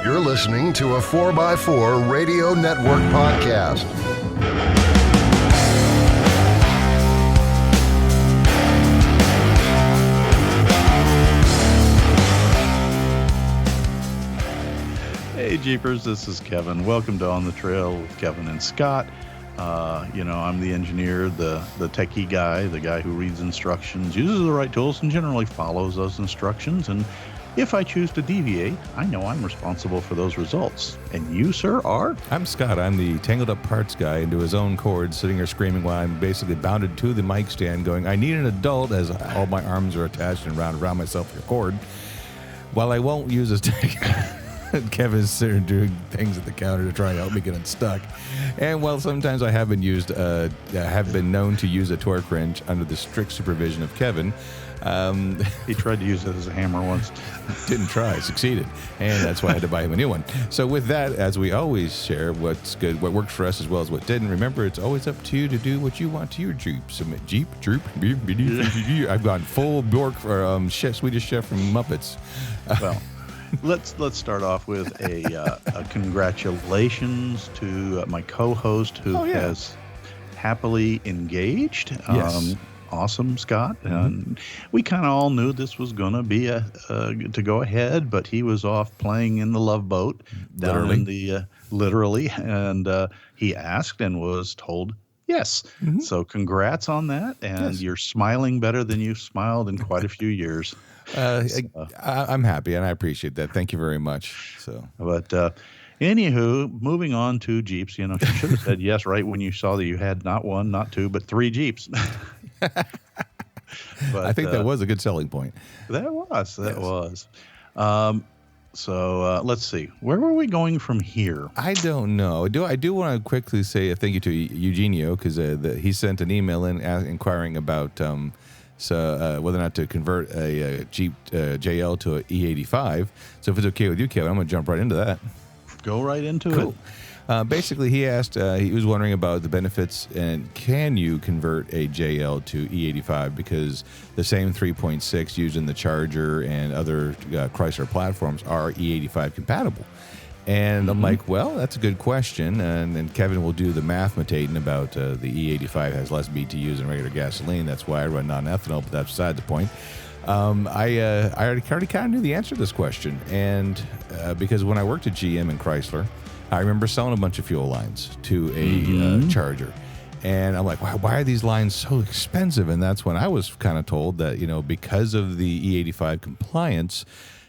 You're listening to a 4x4 Radio Network podcast. Hey Jeepers, this is Kevin. Welcome to On the Trail with Kevin and Scott. I'm the engineer, the techie guy, the guy who reads instructions, uses the right tools, and generally follows those instructions. And if I choose to deviate, I know I'm responsible for those results. And you, sir, are? I'm Scott. I'm the tangled up parts guy into his own cord, sitting here screaming while I'm basically bounded to the mic stand going, I need an adult, as all my arms are attached and round around myself with a cord. While I won't use this Kevin's sitting doing things at the counter to try and help me get unstuck. And while sometimes I have been known to use a torque wrench under the strict supervision of Kevin. He tried to use it as a hammer once. Didn't try, succeeded. And that's why I had to buy him a new one. So with that, as we always share what's good, what worked for us as well as what didn't, remember, it's always up to you to do what you want to your Jeep. Submit Jeep, Droop, I've gone full Bjork for Swedish Chef from Muppets. Well, let's start off with a congratulations to my co-host who has happily engaged. Yes. Awesome, Scott. And we kind of all knew this was going to be to go ahead, but he was off playing in the Love Boat down in the literally, and he asked and was told yes. So congrats on that, and you're smiling better than you've smiled in quite a few years. I'm happy, and I appreciate that. Thank you very much. But anywho, moving on to Jeeps. You should have said yes right when you saw that you had not one, not two, but three Jeeps. But, I think that was a good selling point. That was. So let's see. Where were we going from here? I don't know. I do want to quickly say a thank you to Eugenio, because he sent an email in inquiring about whether or not to convert a Jeep JL to an E85. So if it's okay with you, Kevin, I'm going to jump right into that. Go right into it. Basically, he asked, he was wondering about the benefits and can you convert a JL to E85, because the same 3.6 used in the Charger and other Chrysler platforms are E85 compatible. And I'm like, well, that's a good question. And Kevin will do the mathematating about the E85 has less BTUs than regular gasoline. That's why I run non-ethanol, but that's beside the point. I already kind of knew the answer to this question. And because when I worked at GM and Chrysler, I remember selling a bunch of fuel lines to a Charger. And I'm like, why are these lines so expensive? And that's when I was kind of told that, because of the E85 compliance,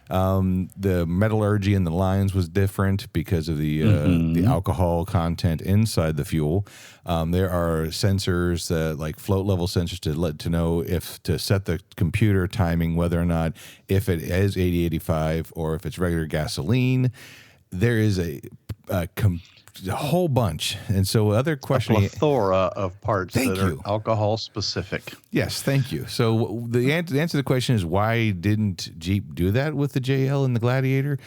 the metallurgy in the lines was different because of the alcohol content inside the fuel. There are sensors, like float level sensors, to know if to set the computer timing whether or not if it is 8085 or if it's regular gasoline. There is a whole bunch. And so other question, a plethora of parts that are alcohol specific. Yes, thank you. So the answer to the question is, why didn't Jeep do that with the JL and the Gladiator?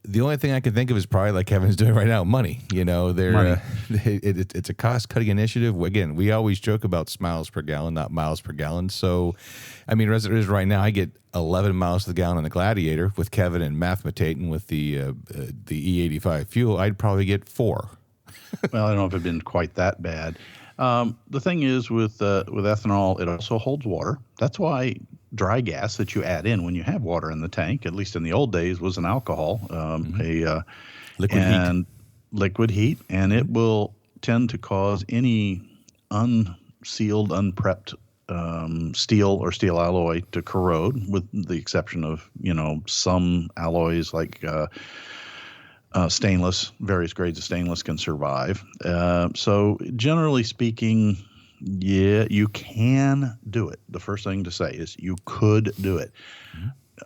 The only thing I can think of is probably like Kevin's doing right now, money. It's a cost-cutting initiative. Again, we always joke about miles per gallon, not miles per gallon. So, as it is right now, I get 11 miles to the gallon on the Gladiator. With Kevin and mathematating with the E85 fuel, I'd probably get 4. Well, I don't know if it'd been quite that bad. The thing is with ethanol, it also holds water. That's why dry gas that you add in when you have water in the tank, at least in the old days, was an alcohol, liquid heat, and it will tend to cause any unsealed, unprepped steel or steel alloy to corrode, with the exception of some alloys like stainless. Various grades of stainless can survive. So generally speaking, yeah, you can do it. The first thing to say is you could do it.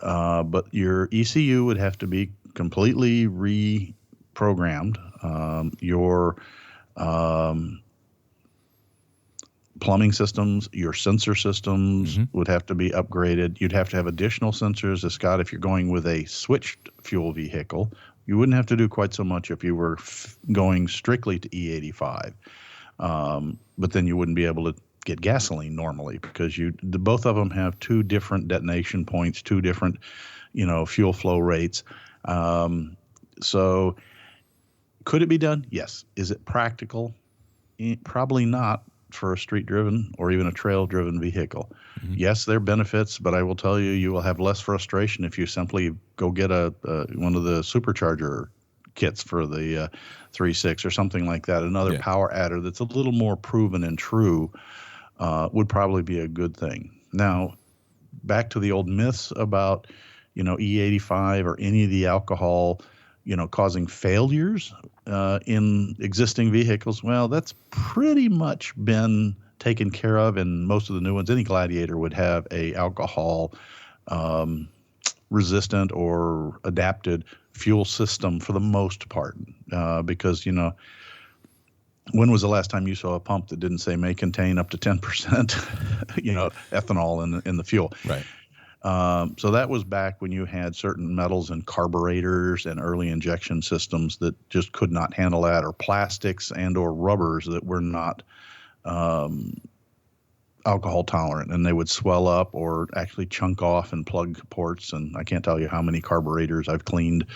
But your ECU would have to be completely reprogrammed. Your plumbing systems, your sensor systems would have to be upgraded. You'd have to have additional sensors. As Scott, if you're going with a switched fuel vehicle, you wouldn't have to do quite so much if you were going strictly to E85. But then you wouldn't be able to get gasoline normally, because both of them have two different detonation points, two different, fuel flow rates. So could it be done? Yes. Is it practical? Probably not for a street-driven or even a trail-driven vehicle. Mm-hmm. Yes, there are benefits, but I will tell you, you will have less frustration if you simply go get one of the supercharger kits for the 3.6 or something like that. Another power adder that's a little more proven and true would probably be a good thing. Now, back to the old myths about, E85 or any of the alcohol, causing failures in existing vehicles. Well, that's pretty much been taken care of in most of the new ones. Any Gladiator would have a alcohol resistant or adapted fuel system for the most part, because, when was the last time you saw a pump that didn't say may contain up to 10%, ethanol in the fuel? Right. So that was back when you had certain metals and carburetors and early injection systems that just could not handle that, or plastics and or rubbers that were not alcohol tolerant, and they would swell up or actually chunk off and plug ports. And I can't tell you how many carburetors I've cleaned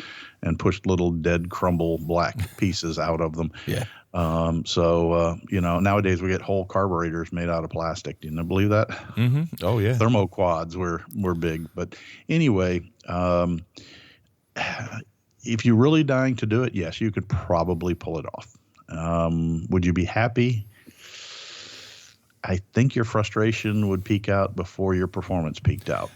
and pushed little dead crumble black pieces out of them. Yeah. Nowadays we get whole carburetors made out of plastic. Do you believe that? Mm-hmm. Oh yeah. Thermoquads were big. But anyway, if you're really dying to do it, yes, you could probably pull it off. Would you be happy? I think your frustration would peak out before your performance peaked out.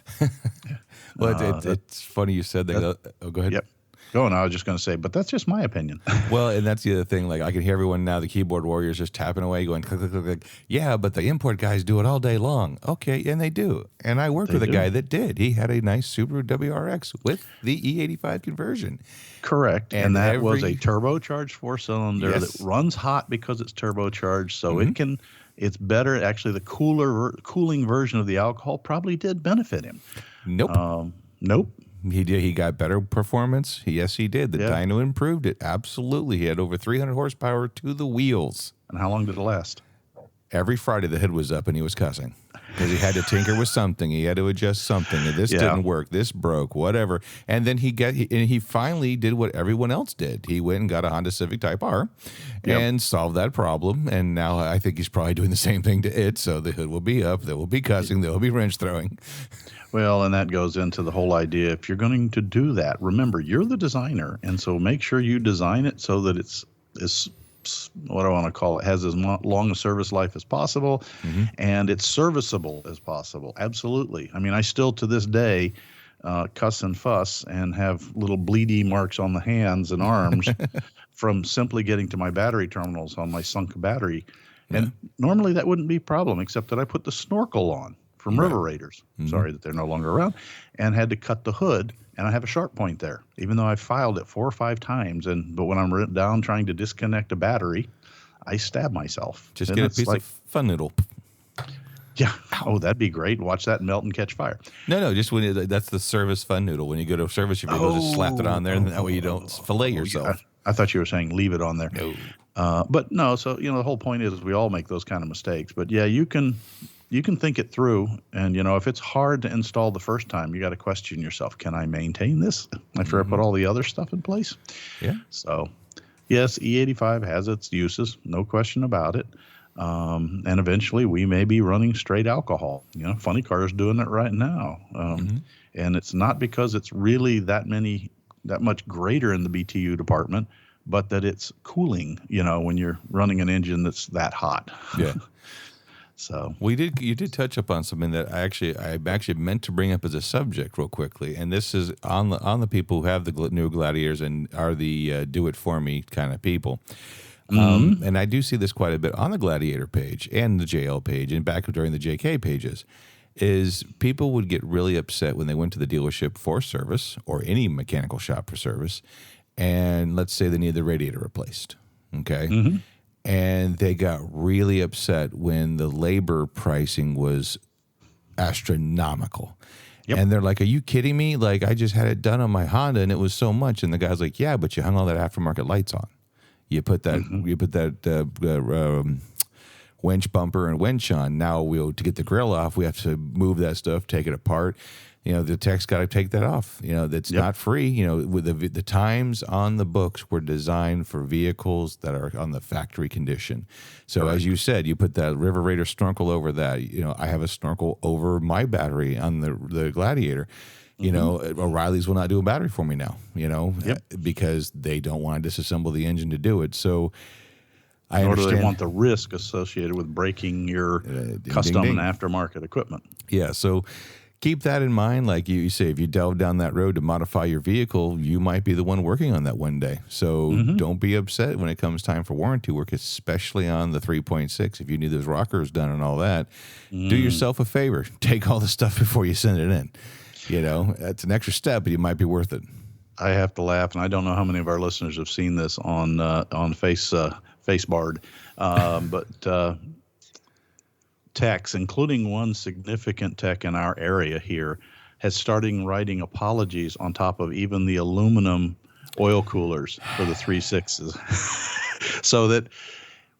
Well, it's funny you said that. Go ahead. Yep. Go on. I was just going to say, but that's just my opinion. Well, and that's the other thing. Like, I can hear everyone now, the keyboard warriors just tapping away, going click, click, click, click. Yeah, but the import guys do it all day long. Okay, and they do. And I worked with a guy that did. He had a nice Subaru WRX with the E85 conversion. Correct. And that was a turbocharged 4-cylinder that runs hot because it's turbocharged. So it's better. Actually, the cooling version of the alcohol probably did benefit him. Nope. Nope. He did. He got better performance. Yes, he did. The dyno improved it. Absolutely. He had over 300 horsepower to the wheels. And how long did it last? Every Friday the hood was up and he was cussing because he had to tinker with something. He had to adjust something. And this didn't work. This broke. Whatever. And then he finally did what everyone else did. He went and got a Honda Civic Type R and solved that problem. And now I think he's probably doing the same thing to it. So the hood will be up. There will be cussing. There will be wrench throwing. Well, and that goes into the whole idea. If you're going to do that, remember, you're the designer. And so make sure you design it so that it's what I want to call it, has as long a service life as possible, and it's serviceable as possible. Absolutely. I mean, I still to this day cuss and fuss and have little bleedy marks on the hands and arms from simply getting to my battery terminals on my sunk battery. And normally that wouldn't be a problem, except that I put the snorkel on from river raiders. Sorry that they're no longer around, and had to cut the hood. And I have a sharp point there, even though I filed it 4 or 5 times. But when I'm down trying to disconnect a battery, I stab myself. Just get a piece of fun noodle. Yeah. Oh, that'd be great. Watch that melt and catch fire. No. Just that's the service fun noodle. When you go to service your vehicle, just slap it on there, and that way you don't fillet yourself. I thought you were saying leave it on there. No. But no. So the whole point is we all make those kind of mistakes. But yeah, you can think it through, and if it's hard to install the first time, you got to question yourself: can I maintain this after I put all the other stuff in place? Yeah. So, yes, E85 has its uses, no question about it. And eventually, we may be running straight alcohol. Funny Car is doing it right now, and it's not because it's really that much greater in the BTU department, but that it's cooling. When you're running an engine that's that hot. Yeah. So you did touch upon something that I actually meant to bring up as a subject real quickly, and this is on the people who have the new Gladiators and are the do it for me kind of people. And I do see this quite a bit on the Gladiator page and the JL page and back during the JK pages. Is people would get really upset when they went to the dealership for service or any mechanical shop for service, and let's say they need the radiator replaced. Okay. And they got really upset when the labor pricing was astronomical. Yep. And they're like, are you kidding me? Like, I just had it done on my Honda and it was so much. And the guy's like, yeah, but you hung all that aftermarket lights on. You put that, winch bumper and winch on. Now to get the grill off, we have to move that stuff, take it apart. The tech's got to take that off. That's not free. With the times on the books were designed for vehicles that are on the factory condition. So as you said, you put that River Raider snorkel over that. I have a snorkel over my battery on the Gladiator. O'Reilly's will not do a battery for me now, because they don't want to disassemble the engine to do it. So I understand. Or do they want the risk associated with breaking your custom and aftermarket equipment? Yeah, so keep that in mind. Like you say, if you delve down that road to modify your vehicle, you might be the one working on that one day. So don't be upset when it comes time for warranty work, especially on the 3.6. If you need those rockers done and all that, do yourself a favor. Take all the stuff before you send it in. That's an extra step, but it might be worth it. I have to laugh, and I don't know how many of our listeners have seen this on Facebard, but techs, including one significant tech in our area here, has started writing apologies on top of even the aluminum oil coolers for the 3.6s, so that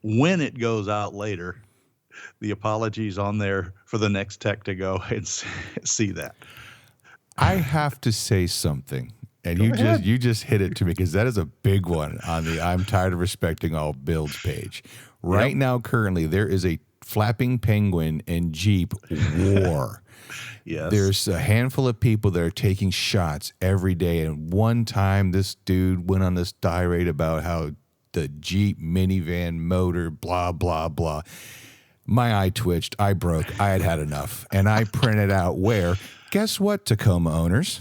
when it goes out later, the apologies on there for the next tech to go and see that. I have to say something, and you just hit it to me, because that is a big one on the I'm tired of respecting all builds page. Right now, currently, there is a flapping penguin and Jeep war. Yes. There's a handful of people that are taking shots every day, and one time this dude went on this tirade about how the Jeep minivan motor, blah, blah, blah. My eye twitched. I broke. I had enough. And I printed out where... Guess what, Tacoma owners?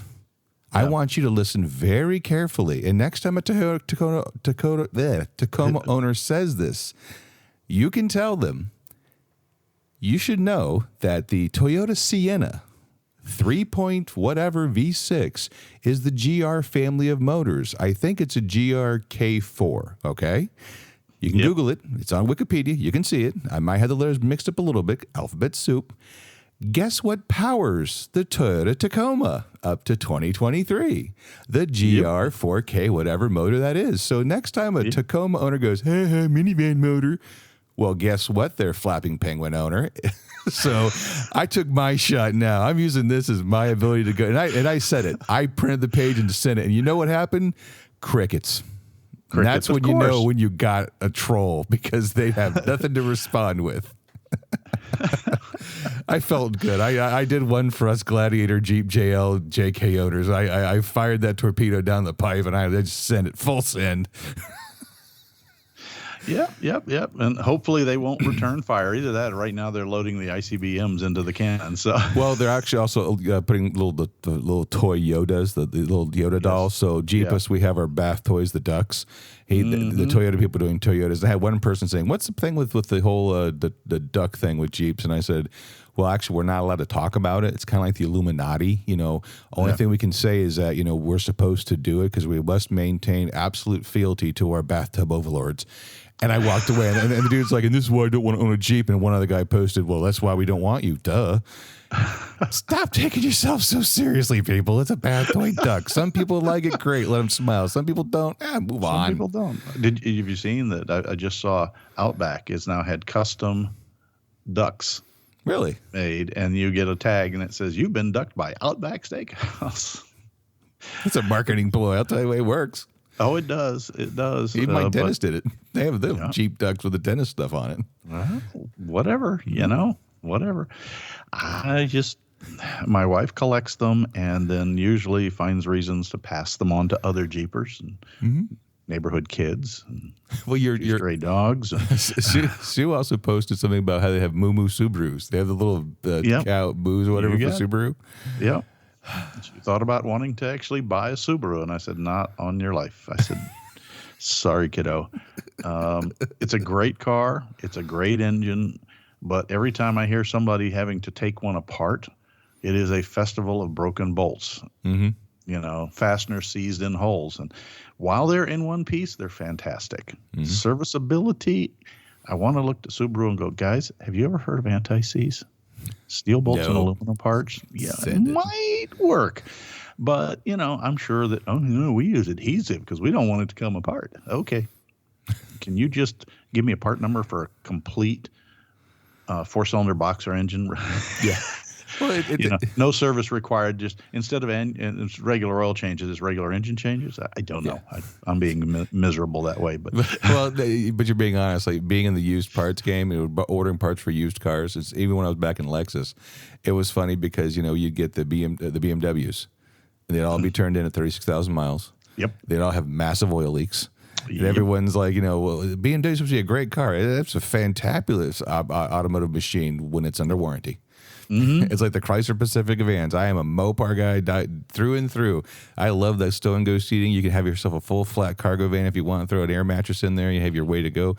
I want you to listen very carefully. And next time a Tacoma owner says this, you can tell them, you should know that the Toyota Sienna 3-point-whatever V6 is the GR family of motors. I think it's a GR K4, okay? You can Google it. It's on Wikipedia. You can see it. I might have the letters mixed up a little bit. Alphabet soup. Guess what powers the Toyota Tacoma up to 2023? The GR 4K, whatever motor that is. So next time a Tacoma owner goes, hey, minivan motor, well, guess what, they're flapping penguin owner. So I took my shot now. I'm using this as my ability to go. And I said it. I printed the page and sent it. And you know what happened? Crickets. And that's when you know when you got a troll, because they have nothing to respond with. I felt good. I did one for us Gladiator Jeep JL JK owners. I fired that torpedo down the pipe, and I just sent it full send. Yep. And hopefully they won't return fire. Either that, or right now they're loading the ICBMs into the cannon. So well, they're actually also putting the little toy Yodas, the little Yoda dolls. So Jeepus, we have our bath toys, the ducks. The Toyota people doing Toyotas. I had one person saying, "What's the thing with the whole the duck thing with Jeeps?" And I said, well, actually, we're not allowed to talk about it. It's kind of like the Illuminati. Only thing we can say is that, we're supposed to do it because we must maintain absolute fealty to our bathtub overlords. And I walked away, and the dude's like, and this is why I don't want to own a Jeep. And one other guy posted, well, that's why we don't want you. Duh. Stop taking yourself so seriously, people. It's a bath toy duck. Some people like it. Great. Let them smile. Some people don't. Move on. Some people don't. Have you seen that? I just saw Outback has now had custom ducks. Really? Made, and you get a tag, and it says, you've been ducked by Outback Steakhouse. It's a marketing ploy. I'll tell you the way it works. Oh, it does. It does. Even my dentist did it. They have the Jeep ducks with the dentist stuff on it. Whatever, whatever. My wife collects them and then usually finds reasons to pass them on to other Jeepers and neighborhood kids. And your stray dogs. Sue also posted something about how they have Moo Subarus. They have the little cow moos or whatever for Subaru. Yeah. She thought about wanting to actually buy a Subaru, and I said, not on your life. I said, sorry, kiddo. It's a great car. It's a great engine. But every time I hear somebody having to take one apart, it is a festival of broken bolts. Mm-hmm. Fasteners seized in holes. And while they're in one piece, they're fantastic. Mm-hmm. Serviceability, I want to look at Subaru and go, guys, have you ever heard of anti-seize? Steel bolts and aluminum parts? Yeah, it might work. But, I'm sure that, we use adhesive because we don't want it to come apart. Okay. Can you just give me a part number for a complete 4-cylinder boxer engine. Yeah. Well, no service required. Just instead of it's regular oil changes, it's regular engine changes. I don't know. I'm being miserable that way, but but you're being honest. Like being in the used parts game, ordering parts for used cars. It's even when I was back in Lexus, it was funny because you'd get the BMWs, and they'd all be turned in at 36,000 miles. Yep. They'd all have massive oil leaks. And Yep. everyone's like, well, BMW is supposed to be a great car. It's a fantabulous automotive machine when it's under warranty. Mm-hmm. It's like the Chrysler Pacifica vans. I am a Mopar guy through and through. I love that stow and go seating. You can have yourself a full flat cargo van if you want. Throw an air mattress in there. You have your way to go.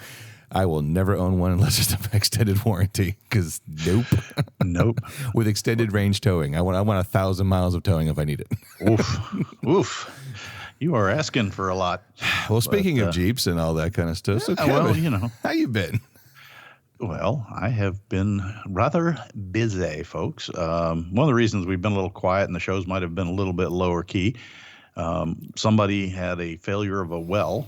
I will never own one unless it's an extended warranty. Because nope. With extended range towing, I want 1,000 miles of towing if I need it. Oof. You are asking for a lot. Well, speaking of Jeeps and all that kind of stuff, so Kevin, how you been? Well, I have been rather busy, folks. One of the reasons we've been a little quiet and the shows might have been a little bit lower key, somebody had a failure of a well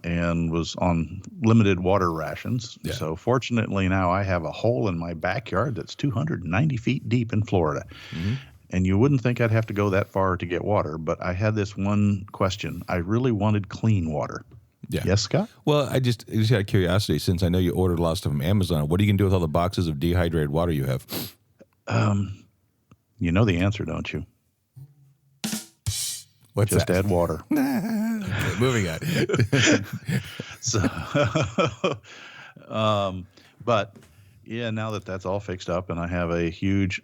and was on limited water rations. Yeah. So fortunately now I have a hole in my backyard that's 290 feet deep in Florida. Mm-hmm. And you wouldn't think I'd have to go that far to get water, but I had this one question. I really wanted clean water. Yeah. Yes, Scott? Well, I just out of curiosity, since I know you ordered a lot of stuff from Amazon, what are you going to do with all the boxes of dehydrated water you have? You know the answer, don't you? What's just that? Add water. Okay, moving on. But yeah, now that that's all fixed up and I have a huge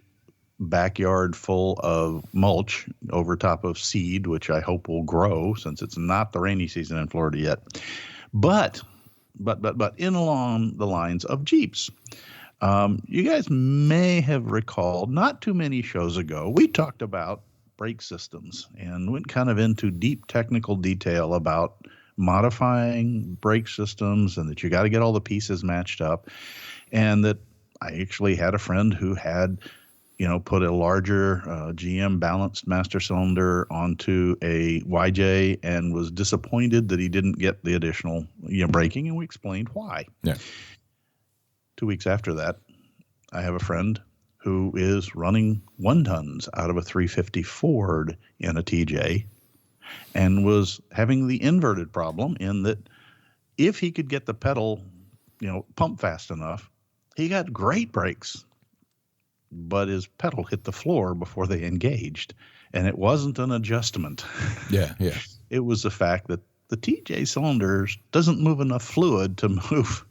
backyard full of mulch over top of seed, which I hope will grow since it's not the rainy season in Florida yet. But in along the lines of Jeeps, you guys may have recalled not too many shows ago, we talked about brake systems and went kind of into deep technical detail about modifying brake systems and that you got to get all the pieces matched up. And that I actually had a friend who had put a larger GM balanced master cylinder onto a YJ and was disappointed that he didn't get the additional braking, and we explained why. Yeah. 2 weeks after that, I have a friend who is running 1 tons out of a 350 Ford in a TJ and was having the inverted problem in that if he could get the pedal, pump fast enough, he got great brakes. But his pedal hit the floor before they engaged, and it wasn't an adjustment. Yeah. It was the fact that the TJ cylinders doesn't move enough fluid to move,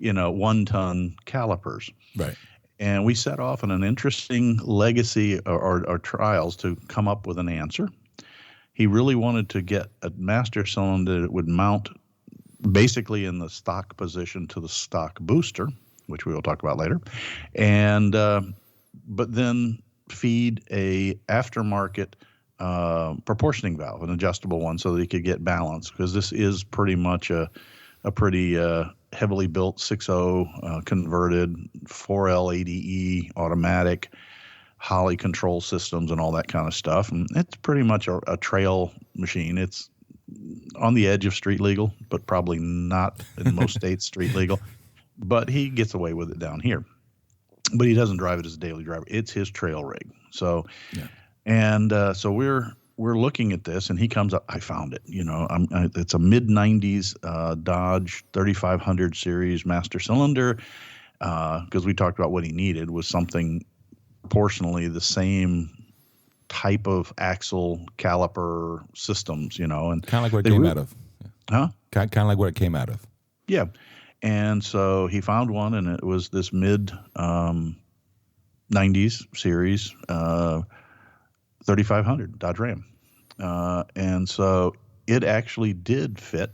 1-ton calipers. Right. And we set off on an interesting legacy or trials to come up with an answer. He really wanted to get a master cylinder that would mount basically in the stock position to the stock booster, which we will talk about later, and but then feed a aftermarket proportioning valve, an adjustable one, so that he could get balance, because this is pretty much a pretty heavily built 6.0 converted 4L ADE automatic, Holley control systems and all that kind of stuff. And it's pretty much a trail machine. It's on the edge of street legal, but probably not in most states street legal. But he gets away with it down here. But he doesn't drive it as a daily driver. It's his trail rig. So, yeah. And so we're looking at this, and he comes up. I found it. It's a mid-'90s Dodge 3500 series master cylinder, because we talked about what he needed was something proportionally the same type of axle caliper systems, and kind of like what it came out of. Huh? Kind of like what it came out of. Yeah. And so he found one, and it was this mid 90s series 3500 Dodge Ram. And so it actually did fit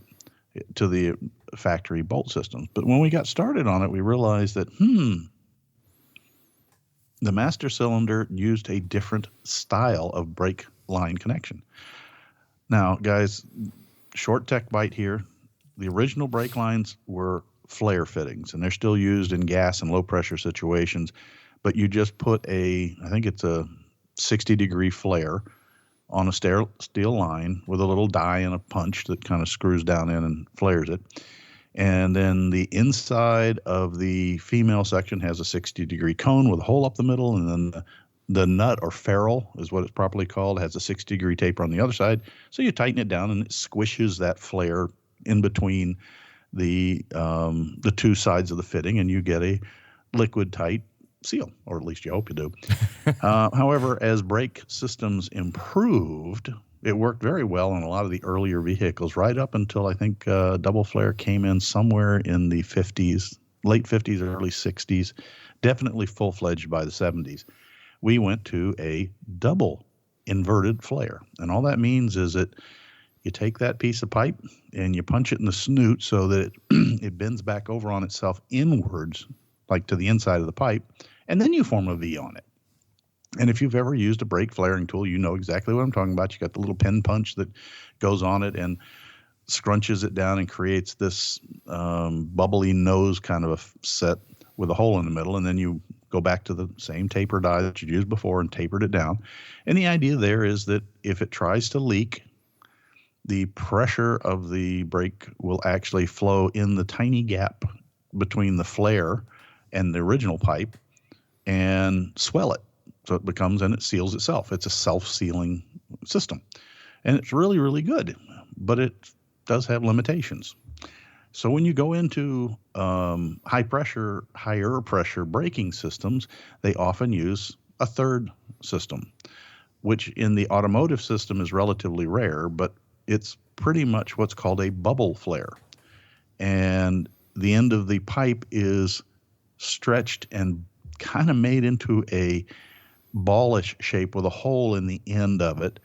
to the factory bolt systems. But when we got started on it, we realized that, the master cylinder used a different style of brake line connection. Now, guys, short tech bite here. The original brake lines were flare fittings, and they're still used in gas and low pressure situations. But you just put I think it's a 60-degree flare on a steel line with a little die and a punch that kind of screws down in and flares it. And then the inside of the female section has a 60-degree cone with a hole up the middle, and then the nut, or ferrule is what it's properly called, has a 60-degree taper on the other side. So you tighten it down and it squishes that flare in between the two sides of the fitting, and you get a liquid tight seal, or at least you hope you do. However, as brake systems improved, it worked very well on a lot of the earlier vehicles, right up until I think double flare came in somewhere in the 50s, late 50s, early 60s, definitely full-fledged by the 70s. We went to a double inverted flare. And all that means is that you take that piece of pipe and you punch it in the snoot so that it bends back over on itself inwards, like to the inside of the pipe, and then you form a V on it. And if you've ever used a brake flaring tool, you know exactly what I'm talking about. You got the little pin punch that goes on it and scrunches it down and creates this bubbly nose kind of a set with a hole in the middle, and then you go back to the same taper die that you used before and tapered it down. And the idea there is that if it tries to leak, the pressure of the brake will actually flow in the tiny gap between the flare and the original pipe and swell it. So it becomes, and it seals itself. It's a self-sealing system. And it's really, really good, but it does have limitations. So when you go into higher pressure braking systems, they often use a third system, which in the automotive system is relatively rare, but it's pretty much what's called a bubble flare. And the end of the pipe is stretched and kind of made into a ballish shape with a hole in the end of it.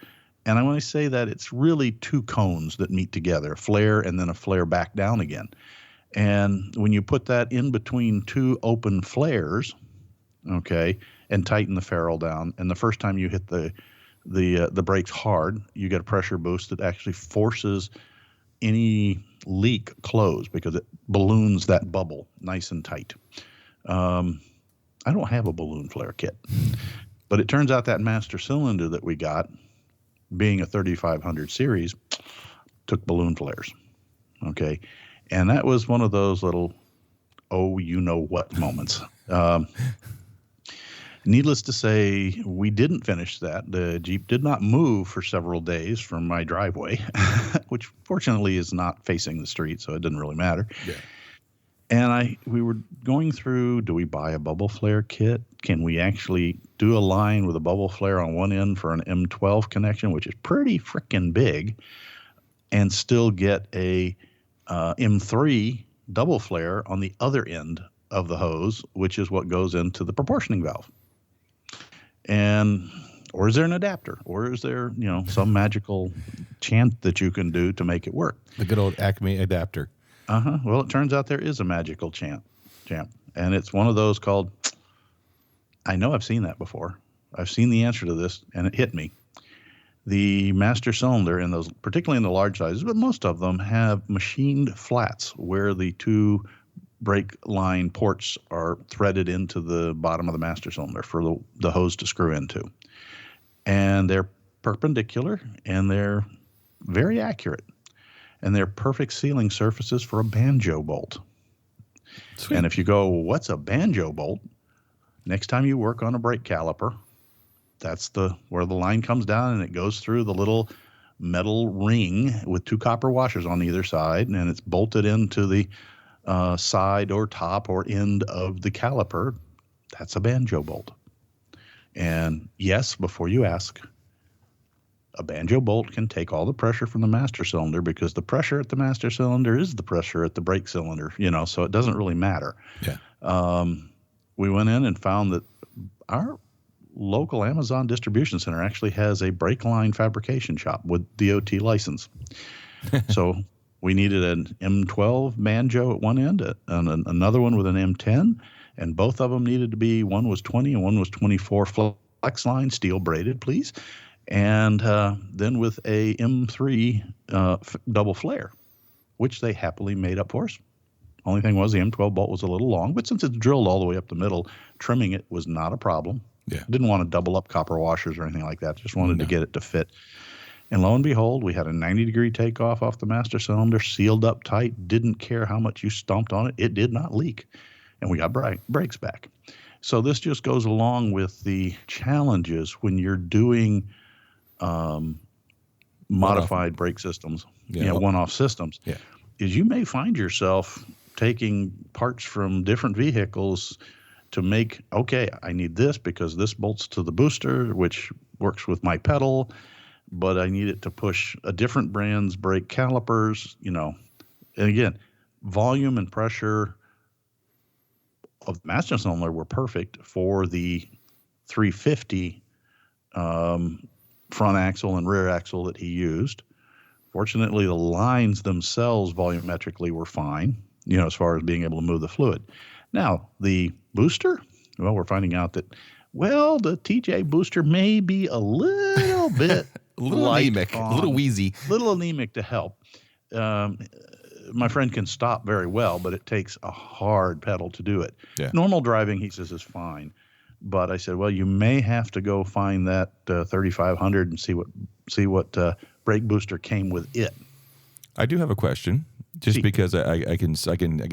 And when I say that, it's really two cones that meet together, a flare and then a flare back down again. And when you put that in between two open flares, okay, and tighten the ferrule down, and the first time you hit the brakes hard, you get a pressure boost that actually forces any leak closed because it balloons that bubble nice and tight. I don't have a balloon flare kit, but it turns out that master cylinder that we got, being a 3500 series, took balloon flares. Okay. And that was one of those little, you know what moments. Needless to say, we didn't finish that. The Jeep did not move for several days from my driveway, which fortunately is not facing the street, so it didn't really matter. Yeah. And we were going through, do we buy a bubble flare kit? Can we actually do a line with a bubble flare on one end for an M12 connection, which is pretty freaking big, and still get a M3 double flare on the other end of the hose, which is what goes into the proportioning valve? Or is there an adapter? Or is there, some magical chant that you can do to make it work? The good old Acme adapter. Well, it turns out there is a magical champ. And it's one of those called, I know I've seen that before. I've seen the answer to this, and it hit me. The master cylinder in those, particularly in the large sizes, but most of them have machined flats where the two brake line ports are threaded into the bottom of the master cylinder for the hose to screw into. And they're perpendicular, and they're very accurate. And they're perfect sealing surfaces for a banjo bolt. Sweet. And if you go, what's a banjo bolt? Next time you work on a brake caliper, that's where the line comes down and it goes through the little metal ring with two copper washers on either side, and it's bolted into the side or top or end of the caliper. That's a banjo bolt. And yes, before you ask, a banjo bolt can take all the pressure from the master cylinder because the pressure at the master cylinder is the pressure at the brake cylinder, so it doesn't really matter. Yeah. We went in and found that our local Amazon distribution center actually has a brake line fabrication shop with DOT license. So we needed an M12 banjo at one end and another one with an M10, and both of them needed to be, one was 20 and one was 24 flex line, steel braided, please. And then with a M3 double flare, which they happily made up for us. Only thing was the M12 bolt was a little long, but since it's drilled all the way up the middle, trimming it was not a problem. Yeah. Didn't want to double up copper washers or anything like that. Just wanted to get it to fit. And lo and behold, we had a 90-degree takeoff off the master cylinder, sealed up tight, didn't care how much you stomped on it. It did not leak. And we got brakes back. So this just goes along with the challenges when you're doing modified brake systems, one-off systems, is you may find yourself taking parts from different vehicles to make, okay, I need this because this bolts to the booster, which works with my pedal, but I need it to push a different brand's brake calipers, And again, volume and pressure of the master cylinder were perfect for the 350 front axle and rear axle that he used. Fortunately, the lines themselves volumetrically were fine, as far as being able to move the fluid. Now, the booster, well, we're finding out that, the TJ booster may be a little bit a little anemic, a little wheezy. A little anemic to help. My friend can stop very well, but it takes a hard pedal to do it. Yeah. Normal driving, he says, is fine. But I said, well, you may have to go find that 3500 and see what brake booster came with it. I do have a question, just because I can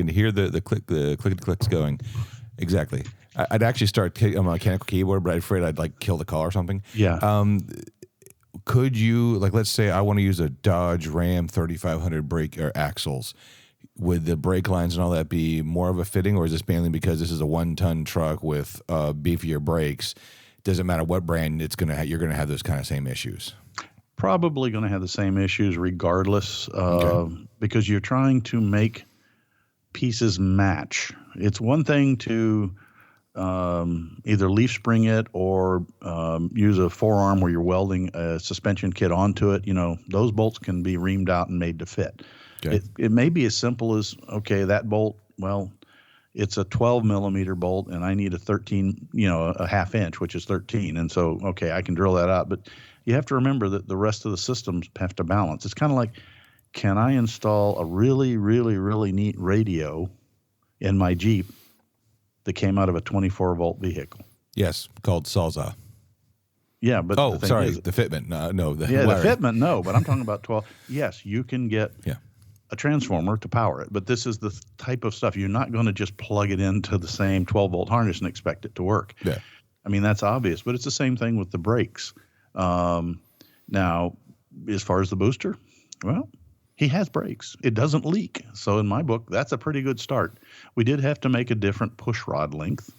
hear the clicks going. Exactly. I'd actually start on a mechanical keyboard, but I'm afraid I'd kill the call or something. Yeah. Could you, let's say I want to use a Dodge Ram 3500 brake or axles. Would the brake lines and all that be more of a fitting, or is this mainly because this is a 1-ton truck with beefier brakes? Doesn't matter what brand it's going to have, you're going to have those kind of same issues. Probably going to have the same issues regardless, because you're trying to make pieces match. It's one thing to either leaf spring it or use a forearm where you're welding a suspension kit onto it. Those bolts can be reamed out and made to fit. Okay. It may be as simple as, okay, that bolt, it's a 12 millimeter bolt and I need a 13, a half inch, which is 13. And so, okay, I can drill that out. But you have to remember that the rest of the systems have to balance. It's kind of like, can I install a really, really, really neat radio in my Jeep that came out of a 24-volt vehicle? Yes, called Sawzall. Yeah, but the fitment. No, the fitment. No, but I'm talking about 12. Yes, you can get a transformer to power it, but this is the type of stuff you're not going to just plug it into the same 12-volt harness and expect it to work. Yeah, I mean that's obvious, but it's the same thing with the brakes. Now, as far as the booster, he has brakes. It doesn't leak, so in my book, that's a pretty good start. We did have to make a different push rod length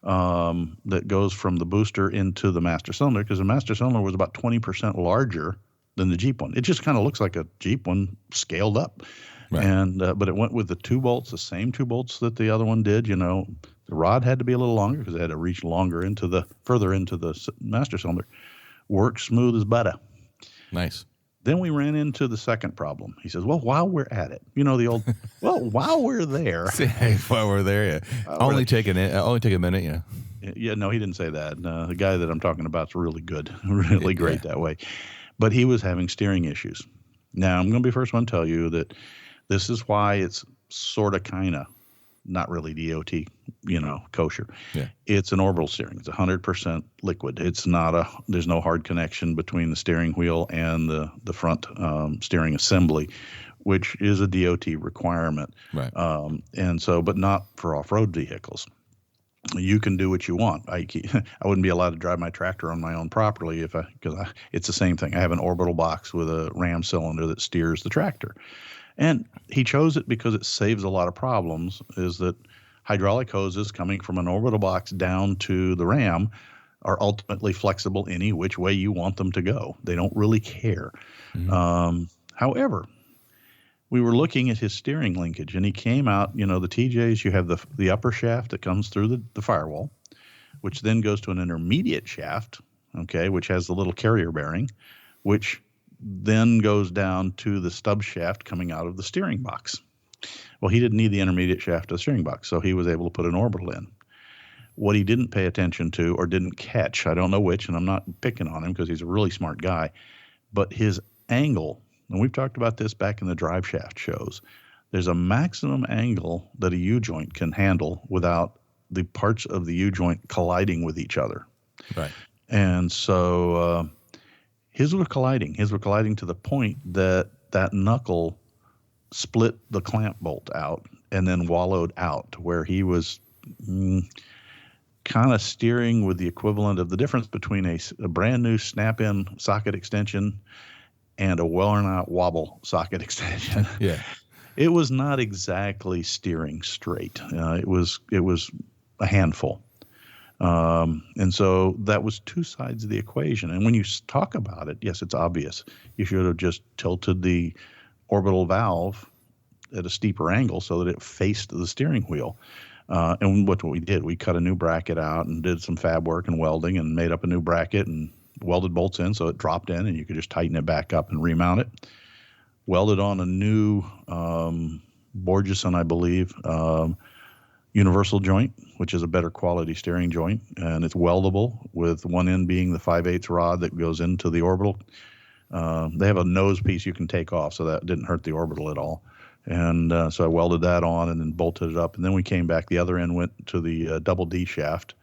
that goes from the booster into the master cylinder, because the master cylinder was about 20% larger than the Jeep one. It just kind of looks like a Jeep one scaled up. Right. And but it went with the 2 bolts, the same 2 bolts that the other one did. The rod had to be a little longer because it had to reach further into the master cylinder. Worked smooth as butter. Nice. Then we ran into the second problem. He says, well, while we're at it, the old, while we're there. While we're there, yeah. Only take a minute, yeah. Yeah, no, he didn't say that. The guy that I'm talking about is really good, really great that way. But he was having steering issues. Now, I'm going to be the first one to tell you that this is why it's sort of kind of not really DOT, kosher. Yeah. It's an orbital steering. It's 100% liquid. It's not there's no hard connection between the steering wheel and the front steering assembly, which is a DOT requirement. Right. And so, but not for off-road vehicles. You can do what you want. I wouldn't be allowed to drive my tractor on my own property because it's the same thing. I have an orbital box with a ram cylinder that steers the tractor. And he chose it because it saves a lot of problems, is that hydraulic hoses coming from an orbital box down to the ram are ultimately flexible any which way you want them to go. They don't really care. Mm-hmm. However, we were looking at his steering linkage, and he came out, the TJs, you have the upper shaft that comes through the firewall, which then goes to an intermediate shaft, okay, which has the little carrier bearing, which then goes down to the stub shaft coming out of the steering box. Well, he didn't need the intermediate shaft of the steering box, so he was able to put an orbital in. What he didn't pay attention to or didn't catch, I don't know which, and I'm not picking on him because he's a really smart guy, but his angle, and we've talked about this back in the drive shaft shows, there's a maximum angle that a U-joint can handle without the parts of the U-joint colliding with each other. Right. And so His were colliding. His were colliding to the point that knuckle split the clamp bolt out and then wallowed out to where he was kind of steering with the equivalent of the difference between a brand new snap-in socket extension and a worn-out wobble socket extension. Yeah. It was not exactly steering straight. It was a handful. And so that was two sides of the equation. And when you talk about it, yes, it's obvious. You should have just tilted the orbital valve at a steeper angle so that it faced the steering wheel. And what we did, we cut a new bracket out and did some fab work and welding and made up a new bracket and welded bolts in so it dropped in and you could just tighten it back up and remount it. Welded on a new Borgeson, I believe, universal joint, which is a better quality steering joint, and it's weldable with one end being the 5/8 rod that goes into the orbital. They have a nose piece you can take off, so that didn't hurt the orbital at all. And so I welded that on and then bolted it up. And then we came back. The other end went to the double D shaft,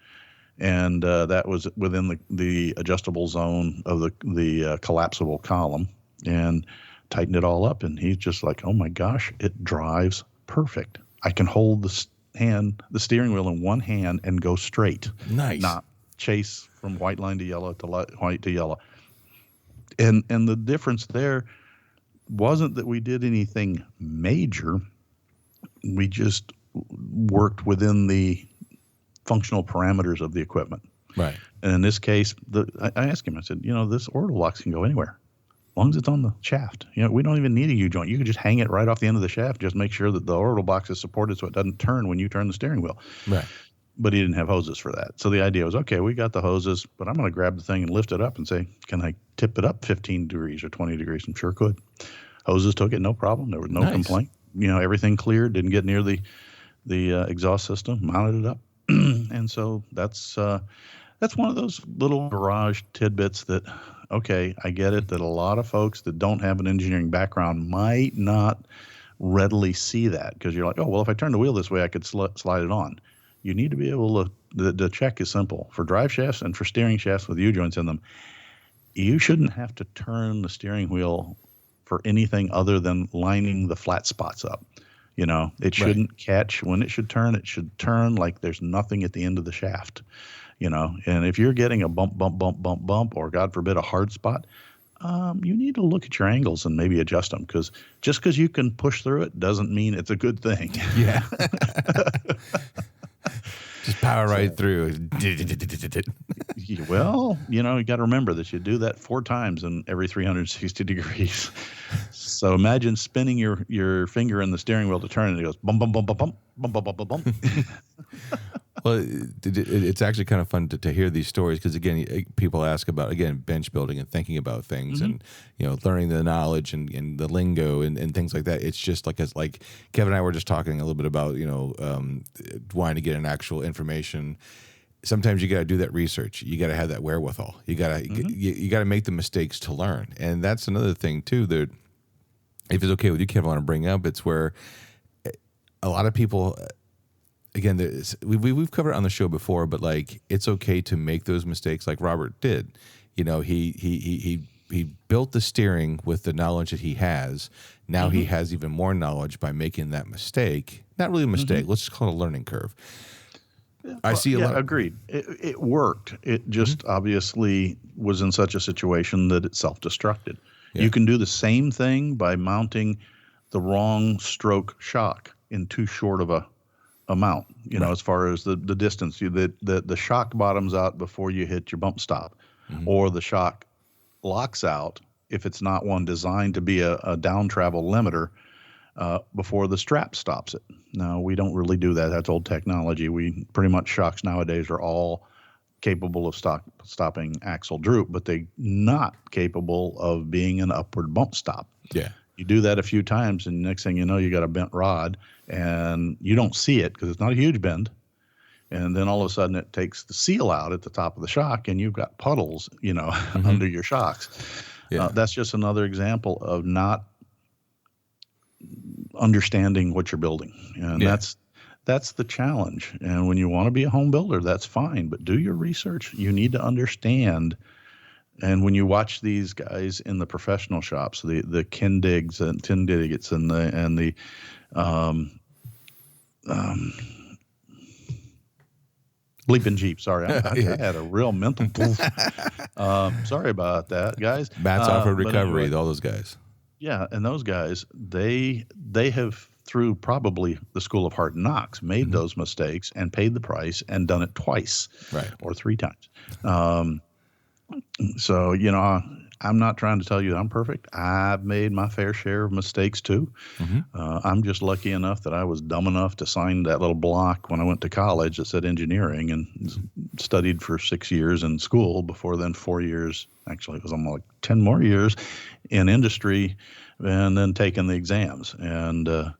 and that was within the adjustable zone of the collapsible column, and tightened it all up. And he's just like, oh my gosh, it drives perfect. I can hold the steering wheel in one hand and go straight. Nice. Not chase from white line to yellow to white to yellow. And the difference there wasn't that we did anything major. We just worked within the functional parameters of the equipment. Right. And in this case, I asked him, I said, this orbital box can go anywhere as long as it's on the shaft. We don't even need a U-joint. You can just hang it right off the end of the shaft. Just make sure that the orbital box is supported so it doesn't turn when you turn the steering wheel. Right. But he didn't have hoses for that. So the idea was, okay, we got the hoses, but I'm going to grab the thing and lift it up and say, can I tip it up 15 degrees or 20 degrees? I'm sure could. Hoses took it, no problem. There was no complaint. Everything cleared, didn't get near the exhaust system, mounted it up. And so that's one of those little garage tidbits that, okay, I get it that a lot of folks that don't have an engineering background might not readily see that, because you're like, oh, well, if I turn the wheel this way, I could slide it on. You need to be able to, the check is simple. For drive shafts and for steering shafts with U-joints in them, you shouldn't have to turn the steering wheel for anything other than lining the flat spots up. It shouldn't catch. When it should turn like there's nothing at the end of the shaft. And if you're getting a bump, or God forbid a hard spot, you need to look at your angles and maybe adjust them, because just because you can push through it doesn't mean it's a good thing. Yeah. Just power right through. Well, you got to remember that you do that 4 times in every 360 degrees. So imagine spinning your finger in the steering wheel to turn, and it goes bump, bump, bump, bump, bump, bump, bump, bump, bump. Well, it's actually kind of fun to hear these stories, because again, people ask about, again, bench building and thinking about things, and learning the knowledge and the lingo and things like that. It's just like Kevin and I were just talking a little bit about wanting to get an actual information. Sometimes you got to do that research. You got to have that wherewithal. You got to you got to make the mistakes to learn, and that's another thing too. That if it's okay with you, Kevin, I want to bring up, it's where a lot of people. Again, we've covered it on the show before, but it's okay to make those mistakes, like Robert did. He built the steering with the knowledge that he has. Now he has even more knowledge by making that mistake. Not really a mistake. Let's just call it a learning curve. I see a lot. Agreed. It worked. It just obviously was in such a situation that it self-destructed. Yeah. You can do the same thing by mounting the wrong stroke shock in too short of a amount, as far as the distance. The shock bottoms out before you hit your bump stop, or the shock locks out if it's not one designed to be a down travel limiter before the strap stops it. Now, we don't really do that. That's old technology. We pretty much, shocks nowadays are all capable of stopping axle droop, but they're not capable of being an upward bump stop. Yeah. You do that a few times, and next thing you know, you got a bent rod, and you don't see it because it's not a huge bend. And then all of a sudden, it takes the seal out at the top of the shock, and you've got puddles, under your shocks. Yeah. That's just another example of not understanding what you're building, and that's the challenge. And when you want to be a home builder, that's fine, but do your research. You need to understand And when you watch these guys in the professional shops, the Kindigs and Tindiggets and the Bleeping Jeep. Sorry, I had a real mental. Sorry about that, guys. Matt's Off-Road Recovery, anyway, all those guys. Yeah, and those guys, they have, through probably the School of Hard Knocks, made those mistakes and paid the price and done it twice, right, or 3 times. So, I'm not trying to tell you that I'm perfect. I've made my fair share of mistakes too. I'm just lucky enough that I was dumb enough to sign that little block when I went to college that said engineering, and studied for 6 years in school. Before then, 4 years, actually it was almost like 10 more years in industry, and then taking the exams. And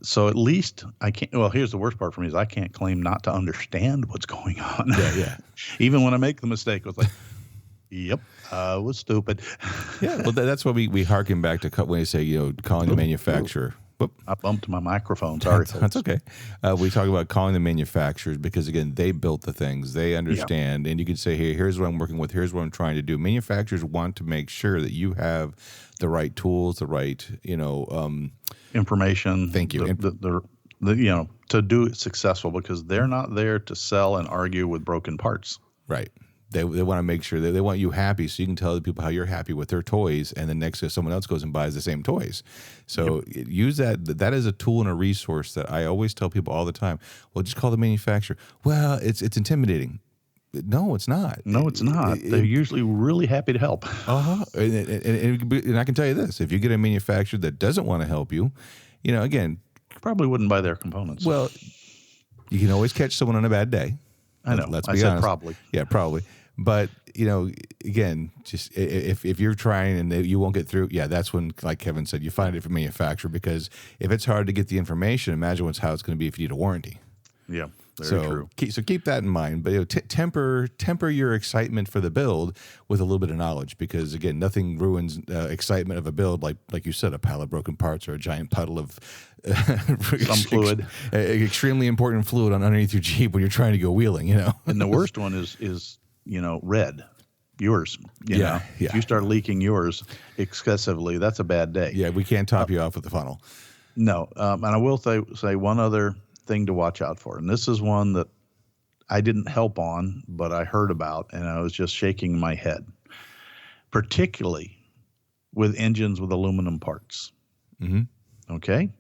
so at least I can't. Well, here's the worst part for me is I can't claim not to understand what's going on. Yeah. Even when I make the mistake, I was like, yep, I was stupid. Yeah, well, that's why we harken back to when you say, calling the manufacturer. Whoop. I bumped my microphone. Sorry. That's okay. We talk about calling the manufacturers because, again, they built the things. They understand. And you can say, hey, here's what I'm working with. Here's what I'm trying to do. Manufacturers want to make sure that you have the right tools, the right, information. Thank you. To do it successful, because they're not there to sell and argue with broken parts. Right. They want to make sure that they want you happy, so you can tell the people how you're happy with their toys, and then next to someone else goes and buys the same toys. So use that. That is a tool and a resource that I always tell people all the time. Well, just call the manufacturer. Well, it's intimidating. No, it's not. No, it's not. They're usually really happy to help. And I can tell you this: if you get a manufacturer that doesn't want to help you, again, you probably wouldn't buy their components. Well, you can always catch someone on a bad day. I know. Let's I be said honest. probably. Yeah, probably. But, again, just if you're trying and you won't get through, that's when, like Kevin said, you find a different manufacturer, because if it's hard to get the information, imagine how it's going to be if you need a warranty. Yeah, very true. So keep that in mind. But temper your excitement for the build with a little bit of knowledge, because, again, nothing ruins excitement of a build like you said, a pile of broken parts or a giant puddle of some fluid, extremely important fluid underneath your Jeep when you're trying to go wheeling. And the worst one is red. Yours. If you start leaking yours excessively, that's a bad day. Yeah, we can't top you off with the funnel. No, and I will say one other thing to watch out for, and this is one that I didn't help on, but I heard about, and I was just shaking my head, particularly with engines with aluminum parts. Okay?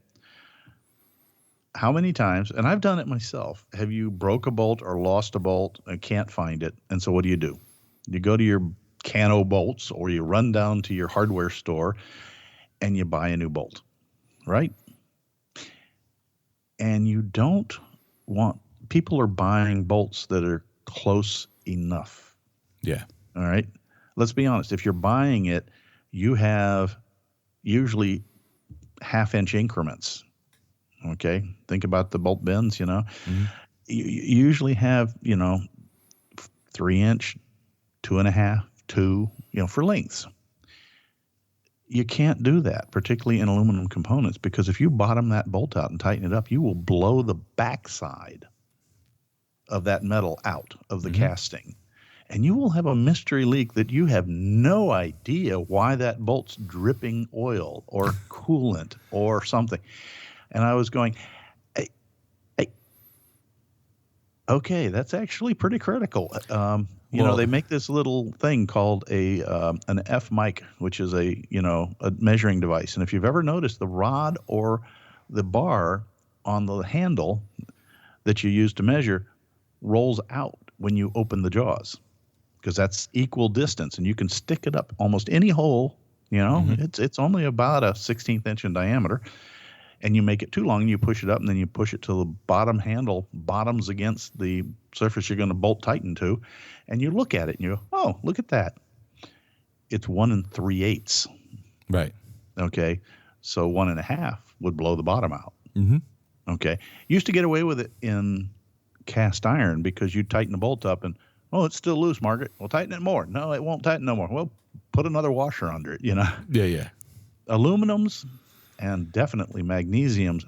How many times, and I've done it myself, have you broke a bolt or lost a bolt and can't find it? And so what do? You go to your Cano Bolts, or you run down to your hardware store and you buy a new bolt, right? And you don't want, people are buying bolts that are close enough. Yeah. All right. Let's be honest. If you're buying it, you have usually 1/2-inch increments. Okay. Think about the bolt bends, You usually have, 3-inch, 2.5, 2, for lengths. You can't do that, particularly in aluminum components, because if you bottom that bolt out and tighten it up, you will blow the backside of that metal out of the casting. And you will have a mystery leak that you have no idea why that bolt's dripping oil or coolant or something. And I was going, hey, okay, that's actually pretty critical. They make this little thing called an F mic, which is a measuring device. And if you've ever noticed, the rod or the bar on the handle that you use to measure rolls out when you open the jaws, because that's equal distance, and you can stick it up almost any hole. It's only about a 1/16 inch in diameter. And you make it too long, and you push it up, and then you push it till the bottom handle bottoms against the surface you're going to bolt tighten to, and you look at it and you go, oh, look at that. It's 1 3/8. Right. Okay. So 1.5 would blow the bottom out. Okay. Used to get away with it in cast iron because you tighten the bolt up and, oh, it's still loose, Margaret. Well, tighten it more. No, it won't tighten no more. Well, put another washer under it, Yeah. Aluminums and definitely magnesiums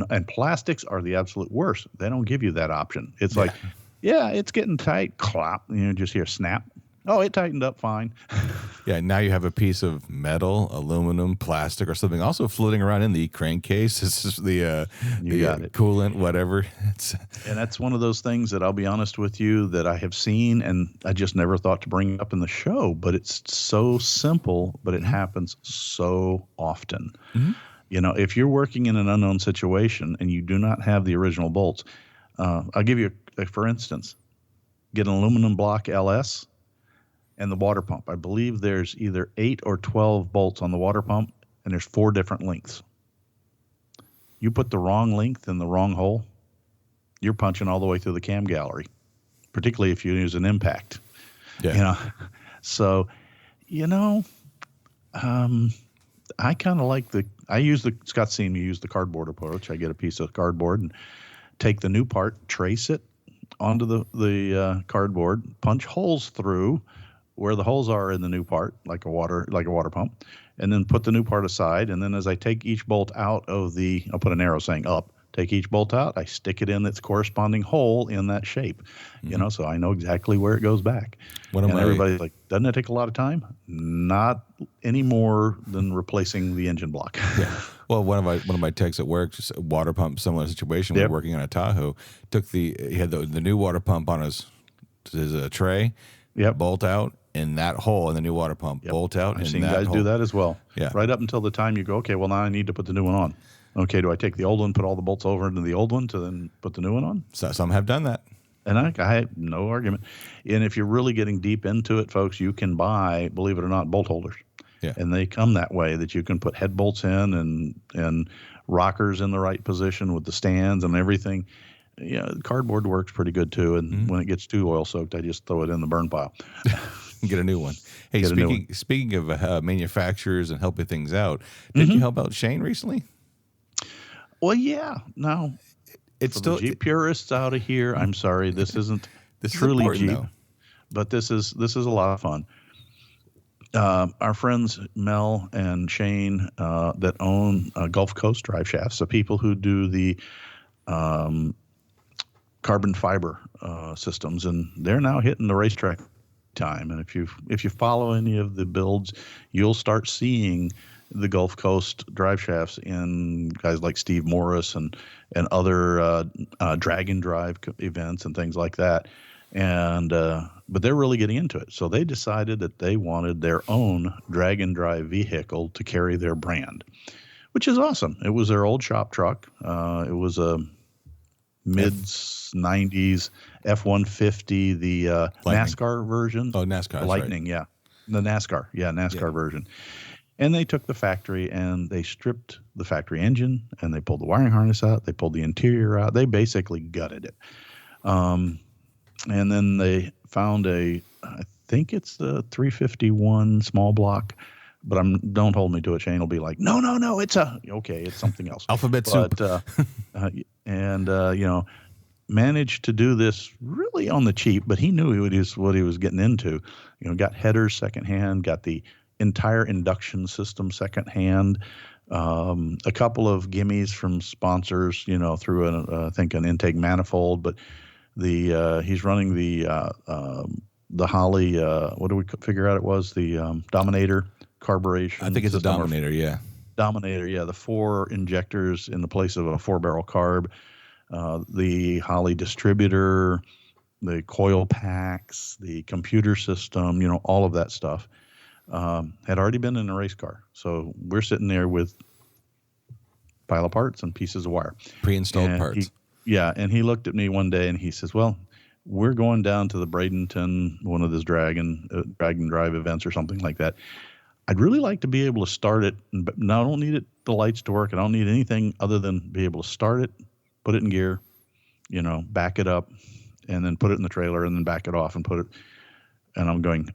and plastics are the absolute worst. They don't give you that option. It's like, it's getting tight, clop, just hear snap. Oh, it tightened up fine. Yeah, now you have a piece of metal, aluminum, plastic, or something also floating around in the crankcase. This is the got it. coolant, whatever. And that's one of those things that I'll be honest with you that I have seen and I just never thought to bring up in the show, but it's so simple, but it happens so often. You know, if you're working in an unknown situation and you do not have the original bolts, I'll give you for instance, get an aluminum block LS and the water pump. I believe there's either 8 or 12 bolts on the water pump, and there's 4 different lengths. You put the wrong length in the wrong hole, you're punching all the way through the cam gallery, particularly if you use an impact. Yeah. You know, so, you know, I kind of like Scott seen me use the cardboard approach. I get a piece of cardboard and take the new part, trace it onto the cardboard, punch holes through where the holes are in the new part, like a water pump, and then put the new part aside. And then as I take each bolt out of I'll put an arrow saying up, take each bolt out, I stick it in its corresponding hole in that shape, you know, so I know exactly where it goes back. Everybody's like, doesn't it take a lot of time? Not any more than replacing the engine block. Yeah. Well, one of my techs at work, just a water pump, similar situation. We were working on a Tahoe. He had the new water pump on his tray. Yep. Bolt out in that hole in the new water pump. Yep. Bolt out. I've seen guys do that as well. Yeah. Right up until the time you go, okay, well now I need to put the new one on. Okay, do I take the old one, put all the bolts over into the old one to then put the new one on? So some have done that. And I have no argument. And if you're really getting deep into it, folks, you can buy, believe it or not, bolt holders. Yeah. And they come that way that you can put head bolts in and rockers in the right position with the stands and everything. Yeah, cardboard works pretty good too. And when it gets too oil soaked, I just throw it in the burn pile. Get a new one. Hey, speaking of manufacturers and helping things out, did you help out Shane recently? Well, yeah. No, it's still the Jeep purists out of here. I'm sorry, this isn't truly Jeep, though. But this is a lot of fun. Our friends Mel and Shane that own Gulf Coast drive shafts, the people who do the carbon fiber systems, and they're now hitting the racetrack time. And if you follow any of the builds, you'll start seeing the Gulf Coast drive shafts in guys like Steve Morris and other drag and drive events and things like that. And but they're really getting into it. So they decided that they wanted their own drag and drive vehicle to carry their brand, which is awesome. It was their old shop truck. It was a mid-90s F-150, the NASCAR version. Oh, NASCAR. Lightning, right. Yeah. The NASCAR version. And they took the factory and they stripped the factory engine and they pulled the wiring harness out. They pulled the interior out. They basically gutted it. And then they found I think it's the 351 small block, but don't hold me to it. Shane will be like, no, it's something else. Alphabet soup. Managed to do this really on the cheap, but he knew what he was getting into. You know, got headers secondhand, got the entire induction system secondhand, a couple of gimmies from sponsors, through I think an intake manifold, but he's running the Holley, what do we figure out it was? The Dominator carburation. I think it's a Dominator, yeah. Dominator, yeah. The 4 injectors in the place of a 4-barrel carb, the Holley distributor, the coil packs, the computer system, all of that stuff. Had already been in a race car. So we're sitting there with pile of parts and pieces of wire. Pre-installed parts. And he looked at me one day and he says, well, we're going down to the Bradenton, one of those drag and drive events or something like that. I'd really like to be able to start it, but I don't need the lights to work. I don't need anything other than be able to start it, put it in gear, back it up, and then put it in the trailer and then back it off and put it. And I'm going,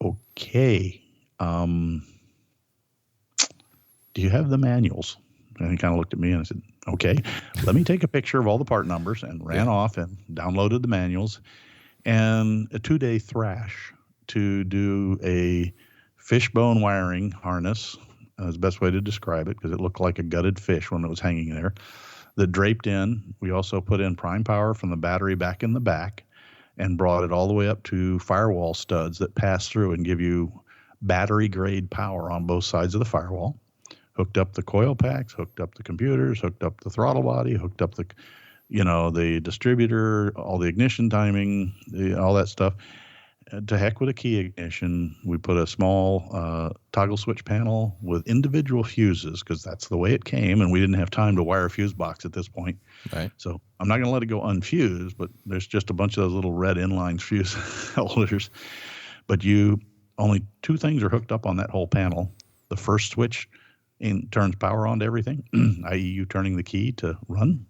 okay, do you have the manuals? And he kind of looked at me and I said, okay, let me take a picture of all the part numbers, and ran off and downloaded the manuals, and a 2-day thrash to do a fishbone wiring harness, is the best way to describe it, because it looked like a gutted fish when it was hanging there, that draped in. We also put in prime power from the battery back in the back, and brought it all the way up to firewall studs that pass through and give you battery grade power on both sides of the firewall. Hooked up the coil packs, hooked up the computers, hooked up the throttle body, hooked up the distributor, all the ignition timing, all that stuff. To heck with a key ignition, we put a small toggle switch panel with individual fuses because that's the way it came, and we didn't have time to wire a fuse box at this point. Right. So I'm not going to let it go unfused, but there's just a bunch of those little red inline fuse holders. But only two things are hooked up on that whole panel. The first switch turns power on to everything, i.e. you turning the key to run.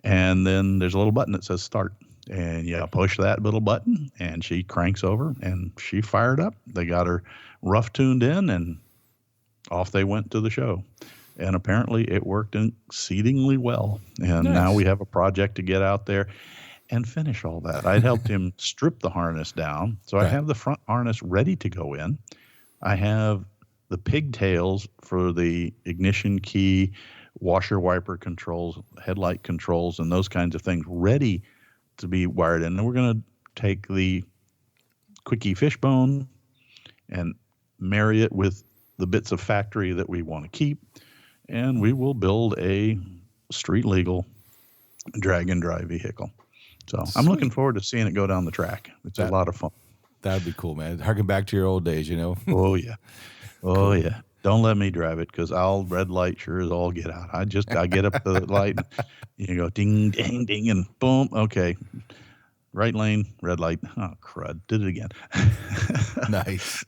And then there's a little button that says start. And you push that little button, and she cranks over, and she fired up. They got her rough tuned in, and off they went to the show. And apparently it worked exceedingly well. And Nice. Now we have a project to get out there and finish all that. I'd helped him strip the harness down. So Right. I have the front harness ready to go in. I have the pigtails for the ignition key, washer wiper controls, headlight controls, and those kinds of things ready to be wired in. And we're going to take the quickie fishbone and marry it with the bits of factory that we want to keep. And we will build a street legal drag and drive vehicle. So I'm looking forward to seeing it go down the track. It's a lot of fun. That'd be cool, man. Harken back to your old days, Oh, yeah. Oh, yeah. Don't let me drive it because I'll red light sure as all get out. I get up the light, and go ding, ding, ding, and boom. Okay. Right lane, red light. Oh, crud. Did it again. Nice.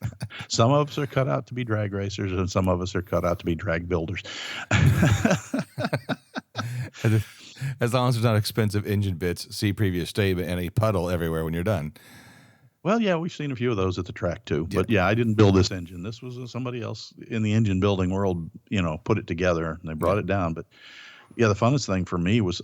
Some of us are cut out to be drag racers, and some of us are cut out to be drag builders. As long as there's not expensive engine bits, see previous statement, and a puddle everywhere when you're done. Well, yeah, we've seen a few of those at the track too. But yeah, I didn't build this engine. This was somebody else in the engine building world, put it together and they brought it down. But yeah, the funnest thing for me was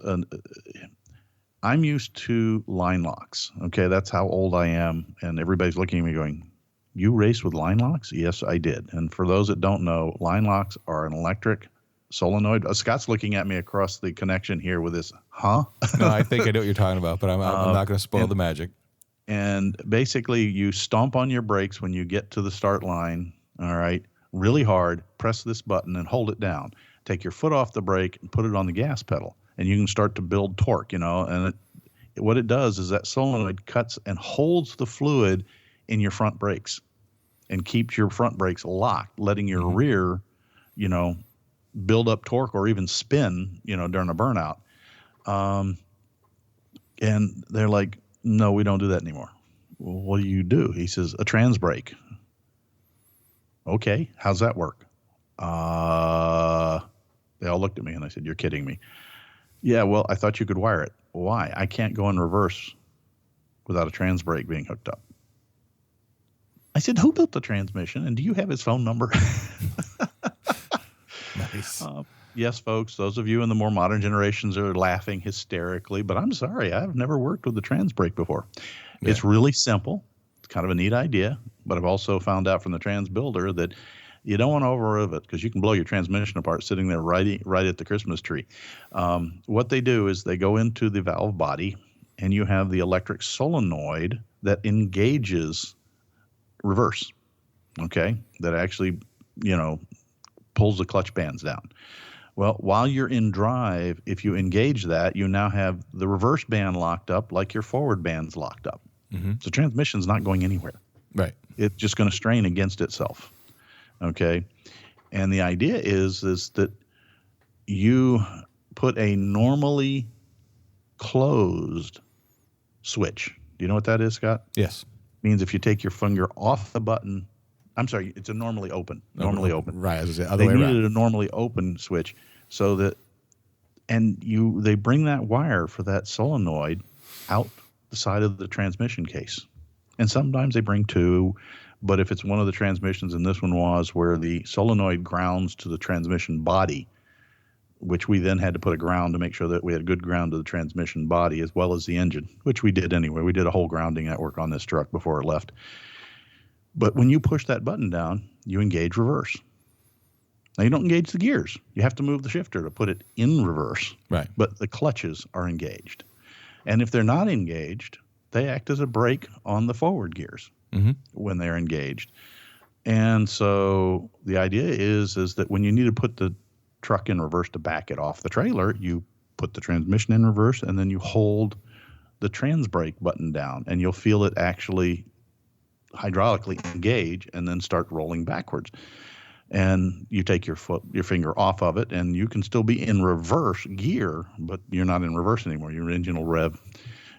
I'm used to line locks. Okay, that's how old I am. And everybody's looking at me going, "You race with line locks?" Yes, I did. And for those that don't know, line locks are an electric solenoid. Scott's looking at me across the connection here with this, huh? No, I think I know what you're talking about, but I'm not going to spoil the magic. And basically, you stomp on your brakes when you get to the start line, all right, really hard, press this button and hold it down. Take your foot off the brake and put it on the gas pedal, and you can start to build torque, and what it does is that solenoid cuts and holds the fluid in your front brakes and keeps your front brakes locked, letting your rear, build up torque or even spin, during a burnout. And they're like, "No, we don't do that anymore." "Well, what do you do?" He says, "A trans brake." "Okay, how's that work?" They all looked at me and I said, "You're kidding me." "Yeah, well, I thought you could wire it." "Why?" "I can't go in reverse without a trans brake being hooked up." I said, "Who built the transmission? And do you have his phone number?" Nice. Yes, folks, those of you in the more modern generations are laughing hysterically, but I'm sorry, I've never worked with the trans brake before. Yeah. It's really simple. It's kind of a neat idea, but I've also found out from the trans builder that you don't want to over-rivet because you can blow your transmission apart sitting there right at the Christmas tree. What they do is they go into the valve body, and you have the electric solenoid that engages reverse, okay, that actually, pulls the clutch bands down. Well, while you're in drive, if you engage that, you now have the reverse band locked up like your forward band's locked up. Mm-hmm. So transmission's not going anywhere. Right. It's just going to strain against itself. Okay. And the idea is that you put a normally closed switch. Do you know what that is, Scott? Yes. It means if you take your finger off the button, I'm sorry, it's a normally open. Normally open. Right. As I say, other They way around. needed a normally open switch so that, and they bring that wire for that solenoid out the side of the transmission case. And sometimes they bring two, but if it's one of the transmissions, and this one was where the solenoid grounds to the transmission body, which we then had to put a ground to make sure that we had good ground to the transmission body as well as the engine, which we did anyway. We did a whole grounding network on this truck before it left. But when you push that button down, you engage reverse. Now, you don't engage the gears. You have to move the shifter to put it in reverse. Right. But the clutches are engaged. And if they're not engaged, they act as a brake on the forward gears Mm-hmm. when they're engaged. And so the idea is that when you need to put the truck in reverse to back it off the trailer, you put the transmission in reverse and then you hold the trans brake button down, and you'll feel it actually hydraulically engage and then start rolling backwards. And you take your finger off of it, and you can still be in reverse gear, but you're not in reverse anymore. Your engine will rev.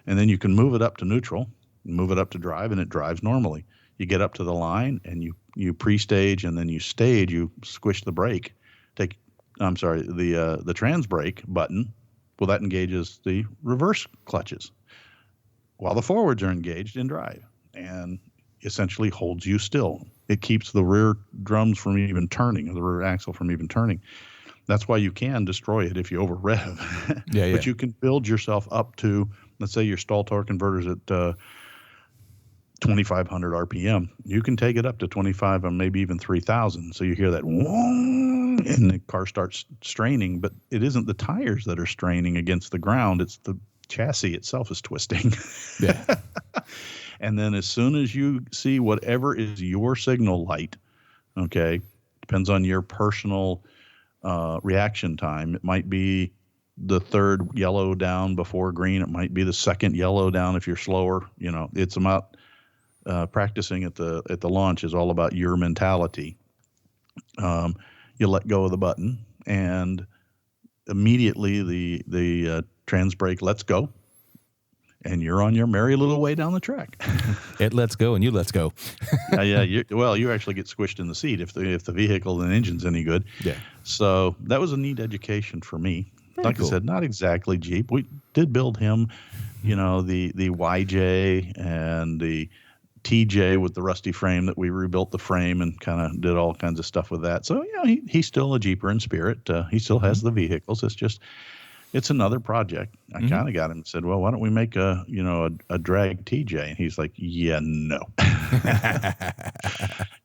And then you can move it up to neutral, move it up to drive, and it drives normally. You get up to the line, and you pre-stage, and then you stage. You squish the brake. The trans brake button. Well, that engages the reverse clutches, while the forwards are engaged in drive, and essentially holds you still. It keeps the rear drums from even turning, or the rear axle from even turning. That's why you can destroy it if you over rev. Yeah. But you can build yourself up to, let's say your stall torque converter's at 2,500 RPM. You can take it up to 25 or maybe even 3,000. So you hear that, and the car starts straining, but it isn't the tires that are straining against the ground. It's the chassis itself is twisting. Yeah. And then as soon as you see whatever is your signal light, okay, depends on your personal reaction time. It might be the third yellow down before green. It might be the second yellow down if you're slower. You know, it's about practicing at the launch is all about your mentality. You let go of the button, and immediately the trans brake lets go, and you're on your merry little way down the track. It lets go, and you let's go. Yeah. You actually get squished in the seat if the vehicle and engine's any good. Yeah. So that was a neat education for me. Like cool. I said, not exactly Jeep. We did build him, the YJ and the TJ with the rusty frame that we rebuilt the frame and kind of did all kinds of stuff with that. So, he's still a Jeeper in spirit. He still has the vehicles. It's another project. I kind of got him and said, well, why don't we make a drag TJ? And he's like, yeah, no.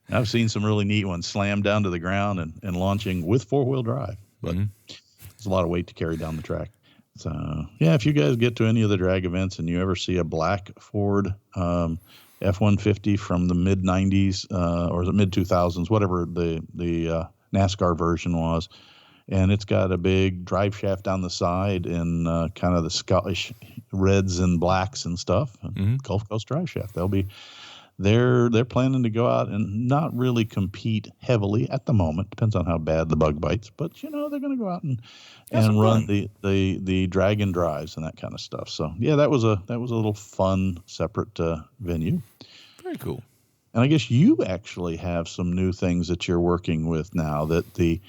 I've seen some really neat ones slam down to the ground and launching with 4-wheel drive, but it's a lot of weight to carry down the track. So, if you guys get to any of the drag events and you ever see a black Ford F-150 from the mid-90s or the mid-2000s, whatever the NASCAR version was, and it's got a big drive shaft down the side in kind of the Scottish reds and blacks and stuff, Gulf Coast drive shaft. They're planning to go out and not really compete heavily at the moment. Depends on how bad the bug bites, but they're going to go out and run the dragon drives and that kind of stuff. So that was a little fun separate venue. Very cool. And I guess you actually have some new things that you're working with now that the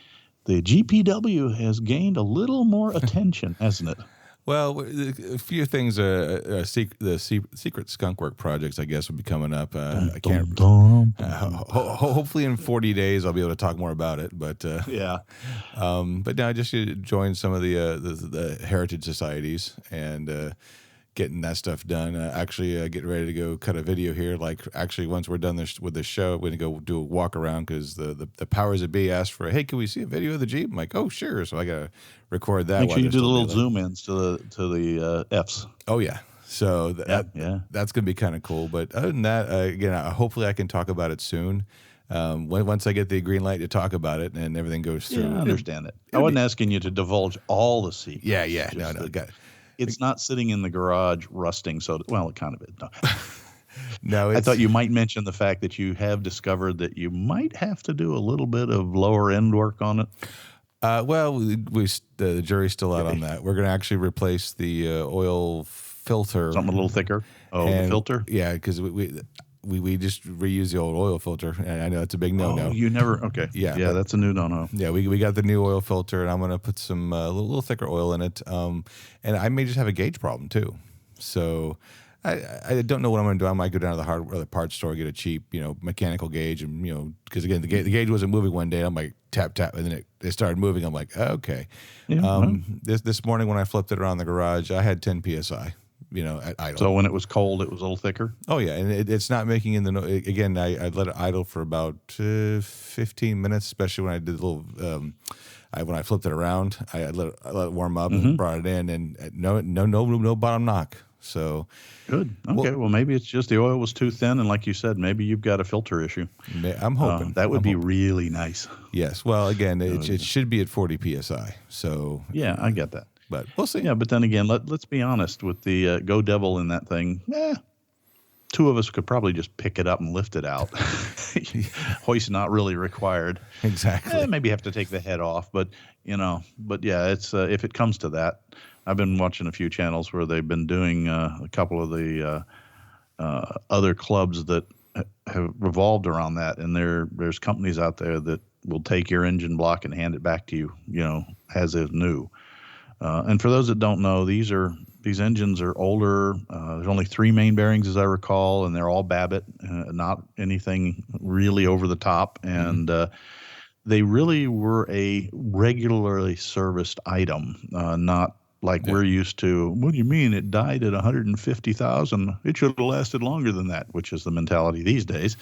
GPW has gained a little more attention, hasn't it? Well, a few things. The secret skunk work projects, I guess, will be coming up. I can't. Hopefully, in 40 days, I'll be able to talk more about it. But but now I just joined some of the heritage societies and getting that stuff done. Getting ready to go cut a video here. Once we're done with this show, we're gonna go do a walk around because the powers that be asked for, hey, can we see a video of the Jeep? I'm like, oh, sure. So I gotta record that. Make sure you do the little zoom ins to the Fs. Oh yeah. So that's gonna be kind of cool. But other than that, hopefully I can talk about it soon. Once I get the green light to talk about it and everything goes through. Yeah, I understand it. I wasn't asking you to divulge all the secrets. Yeah. No, got it. It's not sitting in the garage rusting. So, well, it kind of is. No. No, I thought you might mention the fact that you have discovered that you might have to do a little bit of lower end work on it. The jury's still out on that. We're going to actually replace the oil filter. Something a little thicker. Oh, the filter? Yeah, because we just reuse the old oil filter, and I know it's a big no-no. Oh, you never? Okay. Yeah, that's a new no-no. Yeah, we got the new oil filter, and I'm going to put some little thicker oil in it, and I may just have a gauge problem too. So I don't know what I'm going to do. I might go down to the parts store, get a cheap mechanical gauge, and because again the gauge wasn't moving one day. I'm like tap, and then it started moving. I'm like, okay. Yeah, this morning when I flipped it around the garage, I had 10 psi. At idle. So when it was cold, it was a little thicker? Oh, yeah. And it's not making in the again, I let it idle for about 15 minutes, especially when I did a little, when I flipped it around, I let it warm up and brought it in, and no bottom knock. So good. Okay. Well, maybe it's just the oil was too thin, and like you said, maybe you've got a filter issue. I'm hoping that would be really nice. Yes. Well, again, it should be at 40 psi. So yeah, I get that. But we'll see. Yeah, but then again, let's be honest with the Go Devil in that thing. Two of us could probably just pick it up and lift it out. Hoist not really required. Exactly. Maybe have to take the head off, but yeah, it's if it comes to that. I've been watching a few channels where they've been doing a couple of the other clubs that have revolved around that, and there's companies out there that will take your engine block and hand it back to you, as is new. And for those that don't know, these engines are older. There's only 3 main bearings, as I recall, and they're all Babbitt, not anything really over the top. And they really were a regularly serviced item, not like we're used to. What do you mean it died at 150,000? It should have lasted longer than that, which is the mentality these days.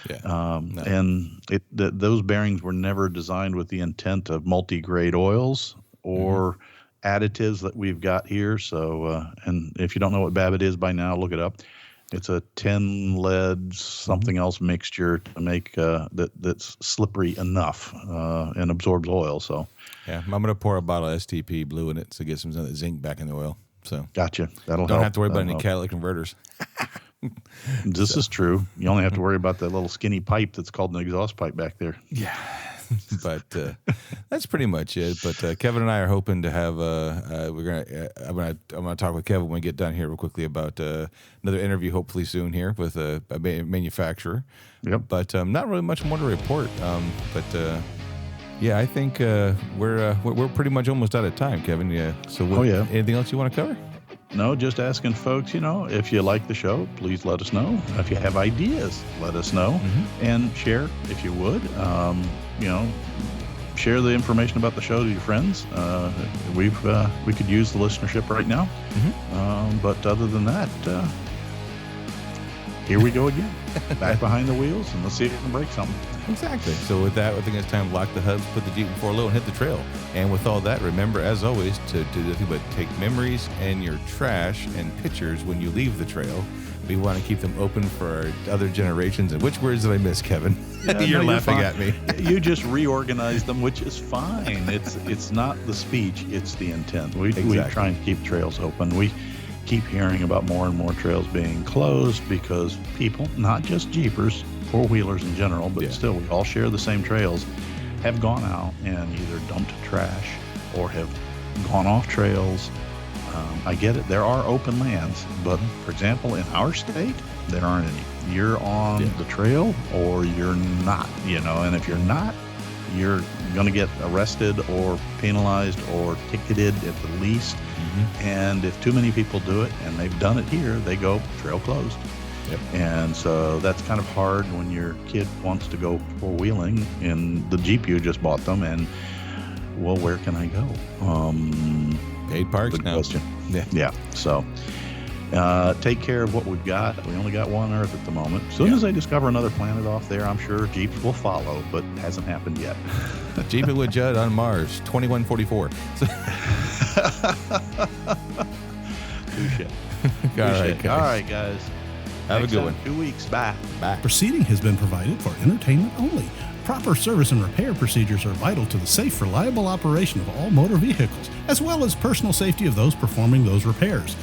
Yeah. And those bearings were never designed with the intent of multi-grade oils or additives that we've got here. So, and if you don't know what Babbitt is by now, look it up. It's a tin lead something else mixture to make that's slippery enough and absorbs oil. So, yeah, I'm gonna pour a bottle of STP blue in it to get some of the zinc back in the oil. So, gotcha. That'll don't help. have to worry about any catalytic converters. This is true. You only have to worry about that little skinny pipe that's called an exhaust pipe back there. Yeah. But that's pretty much it. But Kevin and I are hoping to have I'm gonna talk with Kevin when we get done here real quickly about another interview hopefully soon here with a manufacturer. Yep. But not really much more to report. Yeah, I think we're pretty much almost out of time, Kevin. Yeah. So anything else you want to cover? No, just asking folks, if you like the show, please let us know. If you have ideas, let us know. And share, if you would. Share the information about the show to your friends. We could use the listenership right now. But other than that, here we go again. Back behind the wheels, and let's see if we can break something. Exactly. So with that, I think it's time to lock the hubs, put the Jeep in 4 low, and hit the trail. And with all that, remember, as always, to do nothing but take memories and your trash and pictures when you leave the trail. We want to keep them open for our other generations. And which words did I miss, Kevin? You're laughing at me. You just reorganized them, which is fine. It's not the speech, it's the intent. We try and keep trails open. We keep hearing about more and more trails being closed because people, not just Jeepers, four-wheelers in general, but still we all share the same trails, have gone out and either dumped trash or have gone off trails. I get it. There are open lands, but for example, in our state, there aren't any. You're on the trail or you're not, and if you're not, you're going to get arrested or penalized or ticketed at the least. And if too many people do it, and they've done it here, they go trail closed. And so that's kind of hard when your kid wants to go four-wheeling in the Jeep you just bought them, and, well, where can I go? Paid parks good now. Question. Yeah. So take care of what we've got. We only got one Earth at the moment. As soon as they discover another planet off there, I'm sure Jeeps will follow, but it hasn't happened yet. Jeeping with Judd on Mars, 2144. Touche. All right, guys. Have a good one. 2 weeks. Bye. Proceeding has been provided for entertainment only. Proper service and repair procedures are vital to the safe, reliable operation of all motor vehicles, as well as personal safety of those performing those repairs.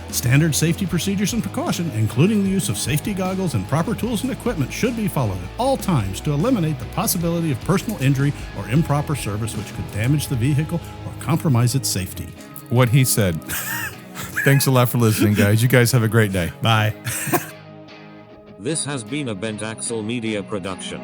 Standard safety procedures and precaution, including the use of safety goggles and proper tools and equipment, should be followed at all times to eliminate the possibility of personal injury or improper service which could damage the vehicle or compromise its safety. What he said. Thanks a lot for listening, guys. You guys have a great day. Bye. This has been a Bent Axle Media production.